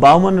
52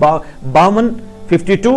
52 52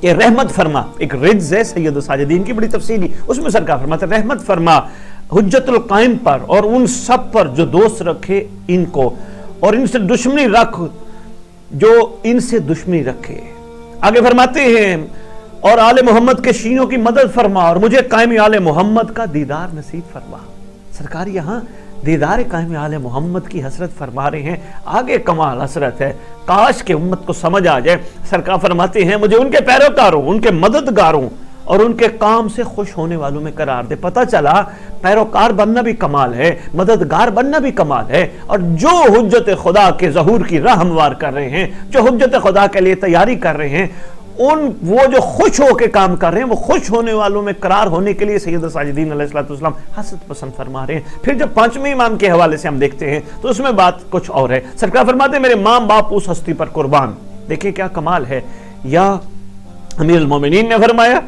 کہ رحمت فرما، ایک رجز ہے سید الساجدین کی بڑی تفصیلی، اس میں سرکار فرماتے ہیں رحمت فرما حجت القائم پر اور ان سب پر جو دوست رکھے ان کو، اور ان سے دشمنی رکھ جو ان سے دشمنی رکھے۔ آگے فرماتے ہیں اور آل محمد کے شینوں کی مدد فرما اور مجھے قائم آل محمد کا دیدار نصیب فرما۔ سرکار یہاں دیدار قائم آل محمد کی حسرت فرما رہے ہیں، آگے کمال حسرت ہے، کاش کہ امت کو سمجھ آ جائے۔ سرکار فرماتے ہیں مجھے ان کے پیروکاروں، ان کے مددگاروں اور ان کے کام سے خوش ہونے والوں میں قرار دے۔ پتہ چلا پیروکار بننا بھی کمال ہے، مددگار بننا بھی کمال ہے، اور جو حجت خدا کے ظہور کی راہ ہموار کر رہے ہیں، جو حجت خدا کے لیے تیاری کر رہے ہیں، وہ جو خوش ہو کے کام کر رہے ہیں، وہ خوش ہونے والوں میں قرار ہونے کے لیے سید الساجدین علیہ السلام حسد پسند فرما رہے ہیں۔ پھر جب پانچویں امام کے حوالے سے ہم دیکھتے ہیں تو اس میں بات کچھ اور ہے۔ سرکار فرماتے ہیں میرے ماں باپ اس ہستی پر قربان۔ دیکھیں کیا کمال ہے، یا امیر المومنین نے فرمایا،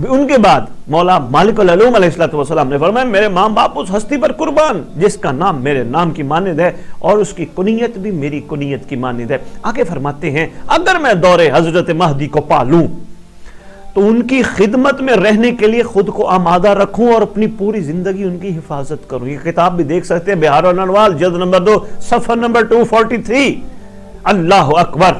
ان کے بعد مولا مالک العلوم علیہ السلام نے فرمایا میرے ماں باپ اس ہستی پر قربان جس کا نام میرے نام کی مانند ہے اور اس کی کنیت بھی میری کنیت کی مانند ہے۔ آگے فرماتے ہیں اگر میں دور حضرت مہدی کو پالوں تو ان کی خدمت میں رہنے کے لیے خود کو آمادہ رکھوں اور اپنی پوری زندگی ان کی حفاظت کروں۔ یہ کتاب بھی دیکھ سکتے ہیں، بہار الانوار جلد نمبر 2 صفحہ نمبر 243۔ اللہ اکبر،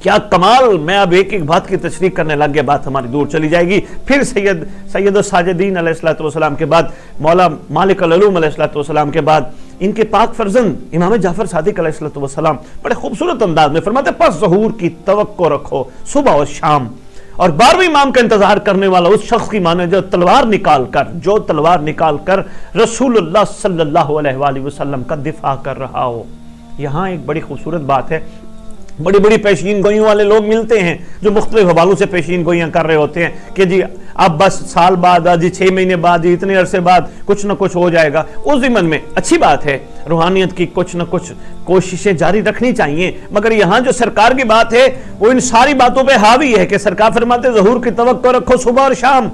کیا کمال! میں اب ایک ایک بات کی تشریح کرنے لگ گیا، بات ہماری دور چلی جائے گی۔ پھر سید الساجدین علیہ السلام کے بعد مولا مالک العلوم علیہ السلام کے بعد ان کے پاک فرزند امام جعفر صادق علیہ السلام بڑے خوبصورت انداز میں فرماتے پس ظہور کی توقع رکھو صبح اور شام، اور 12ویں امام کا انتظار کرنے والا اس شخص کی مانے جو تلوار نکال کر رسول اللہ صلی اللہ علیہ وآلہ وسلم کا دفاع کر رہا ہو۔ یہاں ایک بڑی خوبصورت بات ہے، بڑی بڑی پیشین گوئیوں والے لوگ ملتے ہیں جو مختلف حوالوں سے پیشین گوئیاں کر رہے ہوتے ہیں کہ جی اب بس سال بعد، جی 6 مہینے بعد، جی اتنے عرصے بعد کچھ نہ کچھ ہو جائے گا۔ اس ضمن میں اچھی بات ہے، روحانیت کی کچھ نہ کچھ کوششیں جاری رکھنی چاہیے، مگر یہاں جو سرکار کی بات ہے وہ ان ساری باتوں پہ حاوی ہے کہ سرکار فرماتے ظہور کی توقع رکھو صبح اور شام،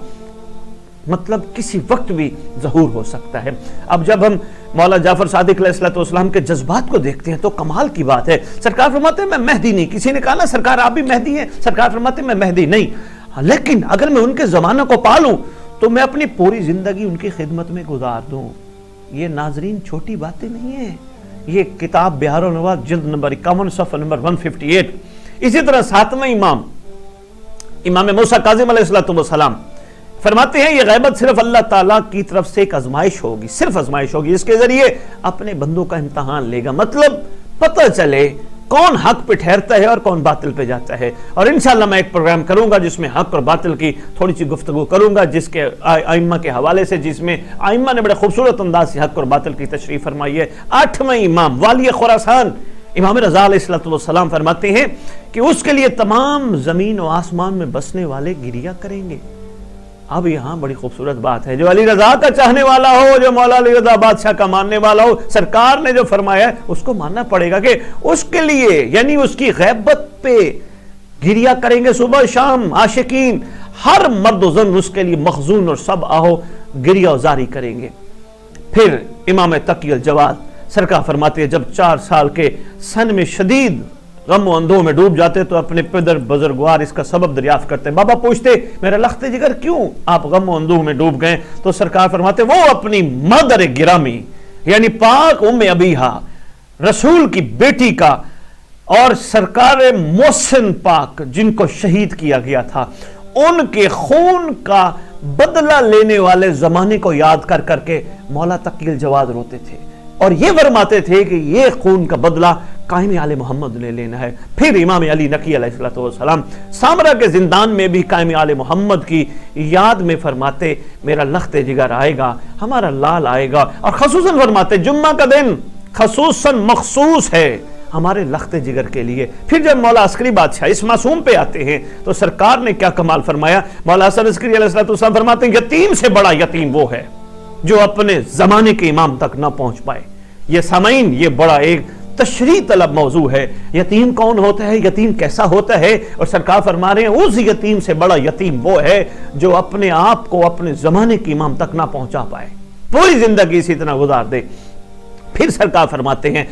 مطلب کسی وقت بھی ظہور ہو سکتا ہے۔ اب جب ہم مولا جعفر صادق علیہ السلام کے جذبات کو دیکھتے ہیں تو کمال کی بات ہے۔ سرکار فرماتے ہیں میں مہدی نہیں، کسی نے کہا نا سرکار آپ بھی مہدی ہیں، سرکار فرماتے ہیں میں مہدی نہیں، لیکن اگر میں ان کے زمانہ کو پالوں تو میں اپنی پوری زندگی ان کی خدمت میں گزار دوں۔ یہ ناظرین چھوٹی باتیں نہیں ہیں، یہ کتاب بہار الانوار جلد نمبر 51 صفحہ نمبر 158۔ اسی طرح 7واں امام موسیٰ کاظم علیہ السلام فرماتے ہیں یہ غیبت صرف اللہ تعالیٰ کی طرف سے ایک آزمائش ہوگی، صرف آزمائش ہوگی، اس کے ذریعے اپنے بندوں کا امتحان لے گا، مطلب پتہ چلے کون حق پہ ٹھہرتا ہے اور کون باطل پہ جاتا ہے۔ اور انشاءاللہ میں ایک پروگرام کروں گا جس میں حق اور باطل کی تھوڑی سی گفتگو کروں گا، جس کے ائمہ کے حوالے سے، جس میں ائمہ نے بڑے خوبصورت انداز سے حق اور باطل کی تشریح فرمائی ہے۔ 8واں امام والی خراسان امام رضا علیہ السلام فرماتے ہیں کہ اس کے لیے تمام زمین و آسمان میں بسنے والے گریہ کریں گے۔ اب یہاں بڑی خوبصورت بات ہے، جو علی رضا کا چاہنے والا ہو، جو مولا علی رضا بادشاہ کا ماننے والا ہو، سرکار نے جو فرمایا ہے اس کو ماننا پڑے گا کہ اس کے لیے یعنی اس کی غیبت پہ گریہ کریں گے صبح شام عاشقین، ہر مرد و زن اس کے لیے مخزون اور سب آہو گریہ و زاری کریں گے۔ پھر امام تقی الجواد سرکار فرماتے ہیں جب 4 سال کے سن میں شدید غم و اندوہ میں ڈوب جاتے تو اپنے پدر بزرگوار اس کا سبب دریافت کرتے۔ بابا پوچھتے میرا لخت جگر کیوں آپ غم و اندوہ میں ڈوب گئے؟ تو سرکار فرماتے وہ اپنی مادر گرامی یعنی پاک ام ابیہا رسول کی بیٹی کا اور سرکار محسن پاک جن کو شہید کیا گیا تھا ان کے خون کا بدلہ لینے والے زمانے کو یاد کر کر کے مولا تقی الجواد روتے تھے اور یہ فرماتے تھے کہ یہ خون کا بدلہ قائم آل محمد نے لینا ہے۔ پھر امام علی نقی علیہ السلام سامرا کے زندان میں بھی قائم آل محمد کی یاد میں فرماتے میرا لخت جگر آئے گا، ہمارا لال آئے گا، اور خصوصاً فرماتے جمعہ کا دن خصوصاً مخصوص ہے ہمارے لخت جگر کے لیے۔ پھر جب مولا عسکری بادشاہ اس معصوم پہ آتے ہیں تو سرکار نے کیا کمال فرمایا، مولا حسن عسکری علیہ السلام فرماتے ہیں یتیم سے بڑا یتیم وہ ہے جو اپنے زمانے کے امام تک نہ پہنچ پائے۔ یہ سامعین یہ بڑا ایک تشریح طلب موضوع ہے، یتیم کون ہوتا ہے، یتیم کیسا ہوتا ہے، اور سرکار فرما رہے ہیں اس یتیم سے بڑا یتیم وہ ہے جو اپنے آپ کو اپنے زمانے کے امام تک نہ پہنچا پائے، پوری زندگی اسی طرح گزار دے۔ پھر سرکار فرماتے ہیں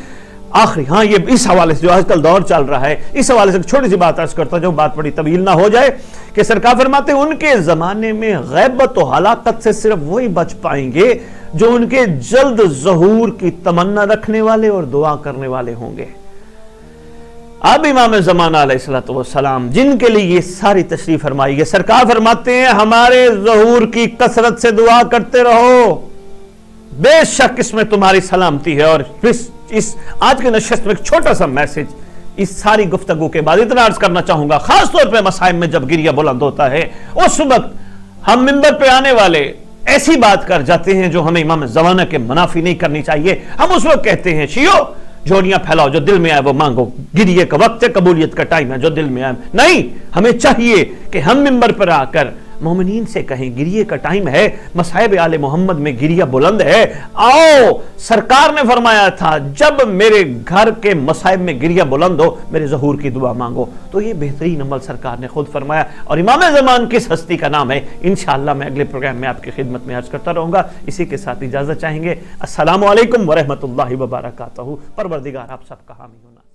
آخری ہاں یہ اس حوالے سے جو آج کل دور چل رہا ہے اس حوالے سے ایک چھوٹی سی بات عرض کرتا ہوں جو بات بڑی طویل نہ ہو جائے کہ سرکار فرماتے ہیں ان کے زمانے میں غیبت و ہلاکت سے صرف وہی بچ پائیں گے جو ان کے جلد ظہور کی تمنا رکھنے والے اور دعا کرنے والے ہوں گے. اب امام زمانہ علیہ السلام جن کے لیے یہ ساری تشریف فرمائی ہے سرکار فرماتے ہیں ہمارے ظہور کی کثرت سے دعا کرتے رہو بے شک اس میں تمہاری سلامتی ہے. اور اس آج کے نشست میں ایک چھوٹا سا میسج اس ساری گفتگو کے بعد اتنا عرض کرنا چاہوں گا. خاص طور پہ مصائب میں جب گریہ بلند ہوتا ہے اس وقت ہم منبر پہ آنے والے ایسی بات کر جاتے ہیں جو ہمیں امام زمانہ کے منافی نہیں کرنی چاہیے. ہم اس وقت کہتے ہیں شیعو جھولیاں پھیلاؤ جو دل میں آئے وہ مانگو گریہ کا وقت ہے قبولیت کا ٹائم ہے جو دل میں آئے نہیں. ہمیں چاہیے کہ ہم منبر پر آ کر مومنین سے کہیں گریہ کا ٹائم ہے مصائب آل محمد میں گریہ بلند ہے. آؤ سرکار نے فرمایا تھا جب میرے گھر کے مصائب میں گریہ بلند ہو میرے ظہور کی دعا مانگو. تو یہ بہترین عمل سرکار نے خود فرمایا اور امام زمان کس ہستی کا نام ہے انشاءاللہ میں اگلے پروگرام میں آپ کی خدمت میں عرض کرتا رہوں گا. اسی کے ساتھ اجازت چاہیں گے. السلام علیکم ورحمۃ اللہ وبرکاتہ. پروردگار آپ سب کا حامی ہونا.